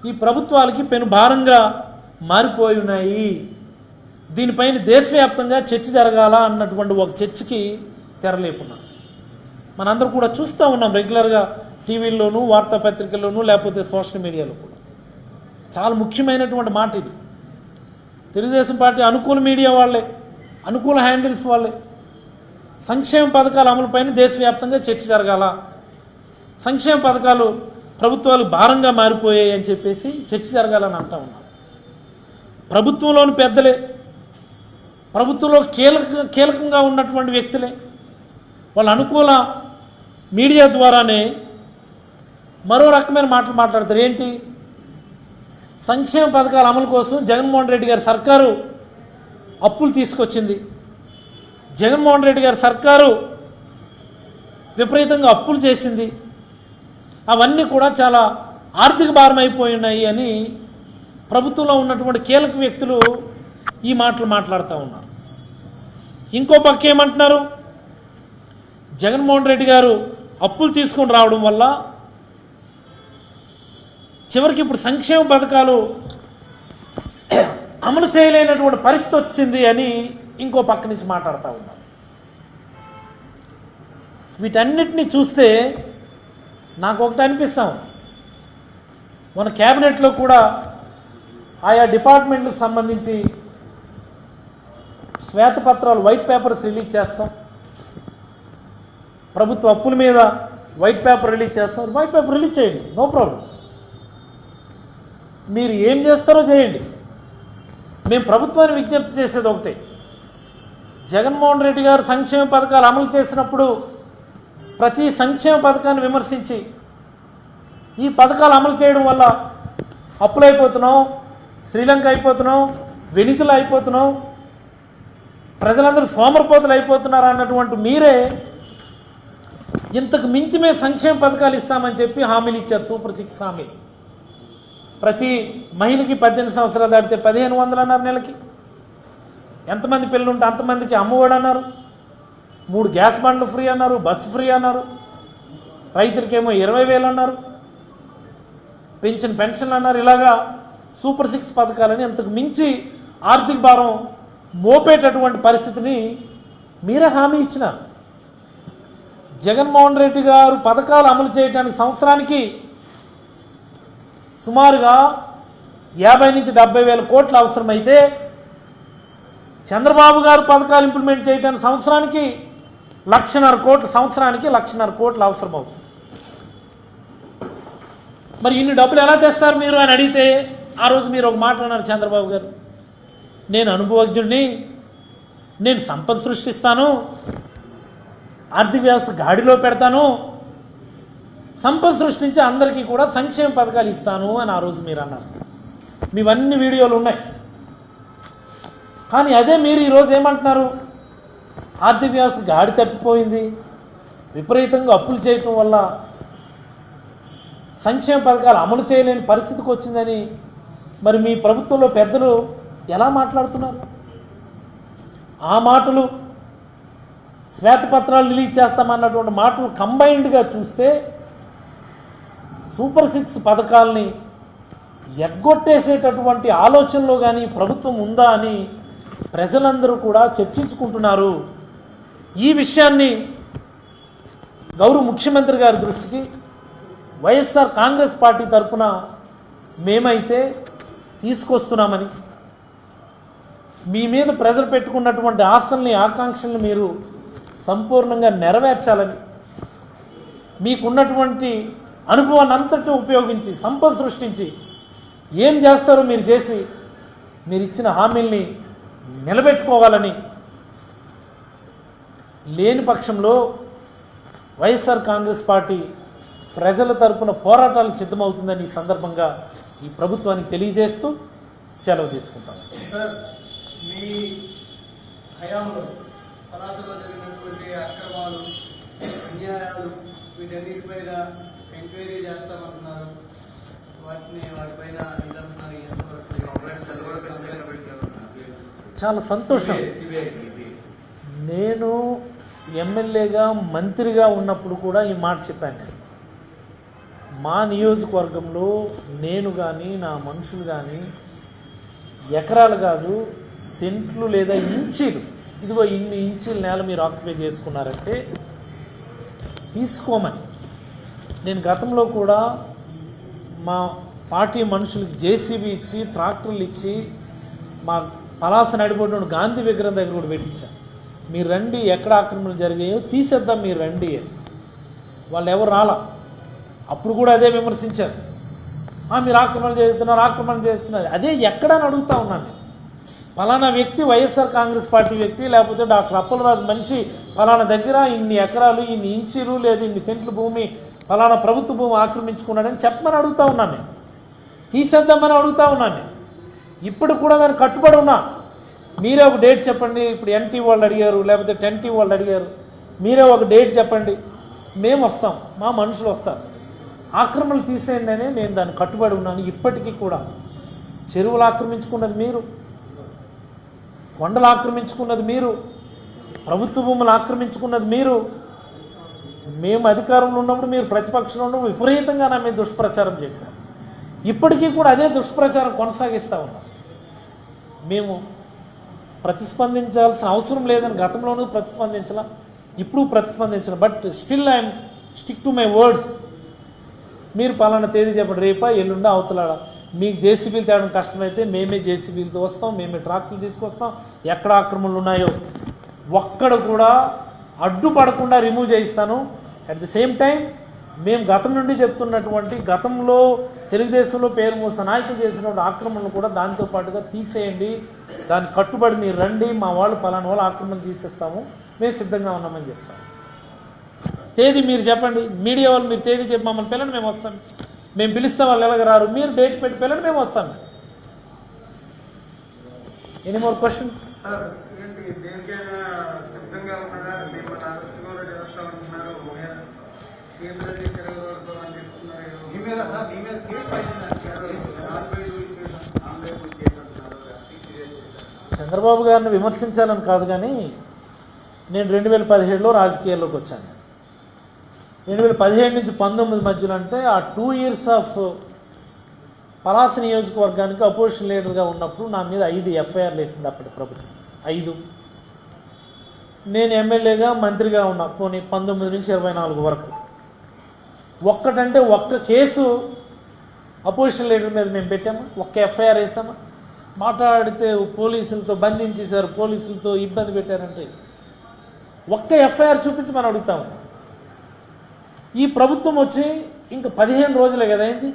ఈ ప్రభుత్వాలకి పెను భారంగా మారిపోయి ఉన్నాయి. దీనిపైన దేశవ్యాప్తంగా చర్చ జరగాల అన్నటువంటి ఒక చర్చకి తెరలేపున్నాం. మనందరూ కూడా చూస్తూ ఉన్నాం రెగ్యులర్గా టీవీల్లోనూ వార్తాపత్రికల్లోనూ లేకపోతే సోషల్ మీడియాలో కూడా. చాలా ముఖ్యమైనటువంటి మాట ఇది. తెలుగుదేశం పార్టీ అనుకూల మీడియా వాళ్ళే, అనుకూల హ్యాండిల్స్ వాళ్ళే సంక్షేమ పథకాల అమలుపైన దేశవ్యాప్తంగా చర్చ జరగాల, సంక్షేమ పథకాలు ప్రభుత్వాలు భారంగా మారిపోయాయి అని చెప్పేసి చర్చ జరగాలని అంటూ ఉన్నారు. ప్రభుత్వంలోని పెద్దలే, ప్రభుత్వంలో కీలకంగా ఉన్నటువంటి వ్యక్తులే వాళ్ళ అనుకూల మీడియా ద్వారానే మరో రకమైన మాటలు మాట్లాడతారు. ఏంటి? సంక్షేమ పథకాల అమలు కోసం జగన్మోహన్ రెడ్డి గారి సర్కారు అప్పులు తీసుకొచ్చింది, జగన్మోహన్ రెడ్డి గారి సర్కారు విపరీతంగా అప్పులు చేసింది, అవన్నీ కూడా చాలా ఆర్థిక భారం అయిపోయి ఉన్నాయి అని ప్రభుత్వంలో ఉన్నటువంటి కీలక వ్యక్తులు ఈ మాటలు మాట్లాడుతూ ఉన్నారు. ఇంకో పక్క ఏమంటున్నారు? జగన్మోహన్ రెడ్డి గారు అప్పులు తీసుకొని రావడం వల్ల చివరికి ఇప్పుడు సంక్షేమ పథకాలు అమలు చేయలేనటువంటి పరిస్థితి వచ్చింది అని ఇంకో పక్క నుంచి మాట్లాడుతూ ఉన్నారు. వీటన్నిటినీ చూస్తే నాకు ఒకటి అనిపిస్తాం, మన క్యాబినెట్లో కూడా ఆయా డిపార్ట్మెంట్లకు సంబంధించి శ్వేతపత్రాలు, వైట్ పేపర్స్ రిలీజ్ చేస్తాం. ప్రభుత్వ అప్పుల మీద వైట్ పేపర్ రిలీజ్ చేస్తాం. వైట్ పేపర్ రిలీజ్ చేయండి, నో ప్రాబ్లం. మీరు ఏం చేస్తారో చేయండి. మేము ప్రభుత్వాన్ని విజ్ఞప్తి చేసేది ఒకటే, జగన్మోహన్ రెడ్డి గారు సంక్షేమ పథకాలు అమలు చేసినప్పుడు ప్రతి సంక్షేమ పథకాన్ని విమర్శించి ఈ పథకాలు అమలు చేయడం వల్ల అప్పులైపోతున్నాం, శ్రీలంక అయిపోతున్నాం, వెనిజులా అయిపోతున్నాం, ప్రజలందరూ సోమరిపోతులు అయిపోతున్నారు అన్నటువంటి మీరే ఇంతకు మించి మేము సంక్షేమ పథకాలు ఇస్తామని చెప్పి హామీలు ఇచ్చారు. సూపర్ 6 హామీలు. ప్రతి మహిళకి 18 సంవత్సరాలు దాటితే 1500 అన్నారు నెలకి. ఎంతమంది పిల్లలు ఉంటే అంతమందికి అమ్మఒడి అన్నారు, 3 గ్యాస్ బండ్లు ఫ్రీ అన్నారు, బస్సు ఫ్రీ అన్నారు, రైతులకేమో 20,000 అన్నారు, పెన్షన్లు అన్నారు. ఇలాగా సూపర్ 6 పథకాలని అంతకు మించి ఆర్థిక భారం మోపేటటువంటి పరిస్థితిని మీరే హామీ ఇచ్చినారు. జగన్మోహన్ రెడ్డి గారు పథకాలు అమలు చేయడానికి సంవత్సరానికి సుమారుగా 50 నుంచి 70,000 కోట్లు అవసరమైతే చంద్రబాబు గారు పథకాలు ఇంప్లిమెంట్ చేయడానికి సంవత్సరానికి 1,50,000 కోట్లు, సంవత్సరానికి 1,50,000 కోట్లు అవసరం అవుతుంది. మరి ఇన్ని డబ్బులు ఎలా తెస్తారు మీరు అని అడిగితే ఆ రోజు మీరు ఒక మాట అన్నారు చంద్రబాబు గారు, నేను అనుభవజ్ఞుడిని, నేను సంపద సృష్టిస్తాను, ఆర్థిక వ్యవస్థ గాడిలో పెడతాను, సంపద సృష్టించి అందరికీ కూడా సంక్షేమ పథకాలు ఇస్తాను అని ఆ రోజు మీరు అన్నారు. మీవన్నీ వీడియోలు ఉన్నాయి. కానీ అదే మీరు ఈరోజు ఏమంటున్నారు? ఆర్థిక వ్యవస్థ గాడి తప్పిపోయింది, విపరీతంగా అప్పులు చేయటం వల్ల సంక్షేమ పథకాలు అమలు చేయలేని పరిస్థితికి వచ్చిందని మరి మీ ప్రభుత్వంలో పెద్దలు ఎలా మాట్లాడుతున్నారు? ఆ మాటలు, శ్వేతపత్రాలు రిలీజ్ చేస్తామన్నటువంటి మాటలు కంబైన్డ్గా చూస్తే సూపర్ 6 పథకాలని ఎగ్గొట్టేసేటటువంటి ఆలోచనలో కానీ ప్రభుత్వం ఉందా అని ప్రజలందరూ కూడా చర్చించుకుంటున్నారు. ఈ విషయాన్ని గౌరవ ముఖ్యమంత్రి గారి దృష్టికి వైఎస్ఆర్ కాంగ్రెస్ పార్టీ తరఫున మేమైతే తీసుకొస్తున్నామని, మీ మీద ప్రజలు పెట్టుకున్నటువంటి ఆశల్ని, ఆకాంక్షల్ని మీరు సంపూర్ణంగా నెరవేర్చాలని, మీకున్నటువంటి అనుభవాన్ని అంతటిని ఉపయోగించి సంపద సృష్టించి ఏం చేస్తారో మీరు చేసి మీరు ఇచ్చిన హామీల్ని నిలబెట్టుకోవాలని, లేని పక్షంలో వైఎస్ఆర్ కాంగ్రెస్ పార్టీ ప్రజల తరపున పోరాటాలకు సిద్ధమవుతుందని ఈ సందర్భంగా ఈ ప్రభుత్వానికి తెలియజేస్తూ సెలవు తీసుకుంటాను. సార్, మీ హయాంలో పలాసలో జరిగినటువంటి అక్రమాలు, అన్యాయాలు, వీటన్నిటిపైన ఎంక్వైరీ చేస్తామంటున్నారు. వాటిపైన చాలా సంతోషం. నేను ఎమ్మెల్యేగా, మంత్రిగా ఉన్నప్పుడు కూడా ఈ మాట చెప్పాను. మా నియోజకవర్గంలో నేను కానీ నా మనుషులు కానీ ఎకరాలు కాదు సెంట్లు లేదా ఇంచీలు, ఇదిగో ఇన్ని ఇంచీల నేల మీరు ఆక్యుపై చేసుకున్నారంటే తీసుకోమని నేను గతంలో కూడా మా పార్టీ మనుషులకి జేసీబీ ఇచ్చి ట్రాక్టర్లు ఇచ్చి మా పలాస నడిపోయిన గాంధీ విగ్రహం దగ్గర కూడా పెట్టించాను. మీరు రండి, ఎక్కడ ఆక్రమణలు జరిగాయో తీసేద్దాం, మీరు రండి అని. వాళ్ళు ఎవరు రాలా. అప్పుడు కూడా అదే విమర్శించారు, మీరు ఆక్రమణ చేస్తున్నారు. అదే ఎక్కడని అడుగుతా ఉన్నాను నేను. ఫలానా వ్యక్తి వైఎస్ఆర్ కాంగ్రెస్ పార్టీ వ్యక్తి లేకపోతే డాక్టర్ అప్పలరాజు మనిషి ఫలానా దగ్గర ఇన్ని ఎకరాలు, ఇన్ని ఇంచీలు లేదా ఇన్ని సెంట్లు భూమి ఫలానా ప్రభుత్వ భూమి ఆక్రమించుకున్నాడని చెప్పమని అడుగుతా ఉన్నాను నేను. తీసేద్దామని అడుగుతా ఉన్నాను నేను. ఇప్పుడు కూడా దాన్ని కట్టుబడి ఉన్నా. మీరే ఒక డేట్ చెప్పండి. ఇప్పుడు ఎన్టీ వాళ్ళు అడిగారు, లేకపోతే 10T వాళ్ళు అడిగారు. మీరే ఒక డేట్ చెప్పండి, మేము వస్తాం, మా మనుషులు వస్తారు. ఆక్రమణలు తీసేయండి అని నేను దాన్ని కట్టుబడి ఉన్నాను. ఇప్పటికీ కూడా చెరువులు ఆక్రమించుకున్నది మీరు, కొండలు ఆక్రమించుకున్నది మీరు, ప్రభుత్వ భూములు ఆక్రమించుకున్నది మీరు. మేము అధికారంలో ఉన్నప్పుడు, మీరు ప్రతిపక్షంలో ఉన్నప్పుడు విపరీతంగా నా మీద దుష్ప్రచారం చేశారు. ఇప్పటికీ కూడా అదే దుష్ప్రచారం కొనసాగిస్తూ ఉన్నారు. మేము ప్రతిస్పందించాల్సిన అవసరం లేదని గతంలోనూ ప్రతిస్పందించాల, ఇప్పుడు ప్రతిస్పందించాల. But still I'm stick to my words. మీరు పలానా తేదీ చెప్పండి, రేపా ఎల్లుండా అవతలాడ. మీకు జేసీబీలు తేవడం కష్టమైతే మేమే జేసీబీలతో వస్తాం, మేమే ట్రాక్టర్లు తీసుకొస్తాం. ఎక్కడ ఆక్రమణలు ఉన్నాయో ఒక్కడ కూడా అడ్డుపడకుండా రిమూవ్ చేయిస్తాను. అట్ ది సేమ్ టైం మేము గతం నుండి చెప్తున్నటువంటి, గతంలో తెలుగుదేశంలో పేరు మోస నాయకులు చేసినటువంటి ఆక్రమణలు కూడా దాంతో పాటుగా తీసేయండి, దాన్ని కట్టుబడి మీరు రండి, మా వాళ్ళు పలానా వాళ్ళు ఆక్రమణ తీసేస్తాము, మేము సిద్ధంగా ఉన్నామని చెప్తాం. తేదీ మీరు చెప్పండి, మీడియా వాళ్ళు మీరు తేదీ చెప్పి మమ్మల్ని పిల్లని మేము వస్తాం. మేము పిలిస్తే వాళ్ళు ఎలాగ రారు, మీరు డేట్ పెట్టి పిల్లని మేము వస్తాం. Any more question? చంద్రబాబు గారిని విమర్శించాలని కాదు, కానీ నేను 2017లో రాజకీయాల్లోకి వచ్చాను. 2017 నుంచి 19 మధ్యలో, అంటే ఆ 2 years ఆఫ్ పలాస నియోజకవర్గానికి అపోజిషన్ లీడర్గా ఉన్నప్పుడు నా మీద 5 FIRలు వేసింది అప్పటి ప్రభుత్వం. 5. నేను ఎమ్మెల్యేగా మంత్రిగా ఉన్నా, పోనీ 19 నుంచి 24 వరకు. ఒక్కటంటే ఒక్క కేసు అపోజిషన్ లీడర్ మీద మేము పెట్టాము, ఒక్క FIR వేసాము. మాట్లాడితే పోలీసులతో బంధించేశారు, పోలీసులతో ఇబ్బంది పెట్టారంటే ఒక్క FIR చూపించి మనం అడుగుతాము. ఈ ప్రభుత్వం వచ్చి ఇంకా 15 రోజులే కదా అయింది.